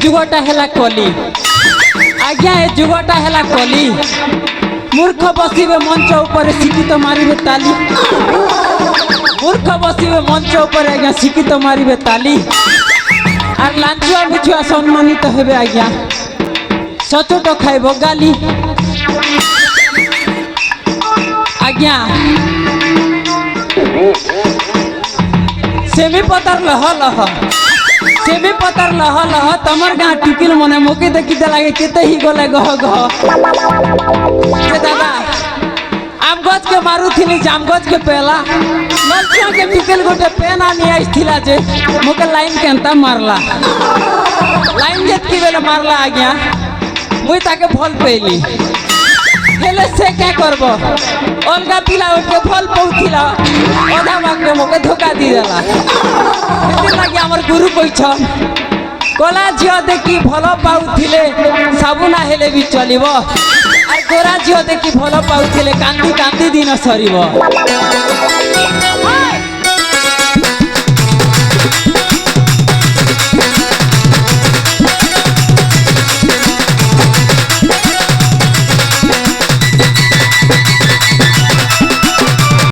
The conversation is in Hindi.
जुगटा है कली आज्ञा ए जुगटा है कली मूर्ख बसवे मंच ऊपर शिक्षित मारे ताली मूर्ख बसवे मंच ऊपर आज्ञा शिक्षित मारे ताली और लांचुआ बुझुआ सम्मानित हेबे आज्ञा सचोट खाइब गाली आज्ञा सेमी पतर लह लह सेमी पतर लह लह तमर गाँ टुकिल मने मोके देखिते लागे केते ही गले गह गह दादा आम गज के मारू थिली जाम गज के पेला नलछुआ के टुकिल गोटे पेन आनी आइथिला जे मोके लाइन केनता मारला लाइन जेतकी बेले मारला आज्ञा मुई ताके भल पेली हेले से क्या करबो अलगा पिला उठ के फल पौथिला ओधा मांगे मोके धोखा दी देला एति लागि हमर गुरु कइछन कोला झियो देखि भलो पाउथिले साबुना हेले भी चलिबो आ गोरा झियो देखि भलो पाउथिले कांदी कांदी दिन सरिबो।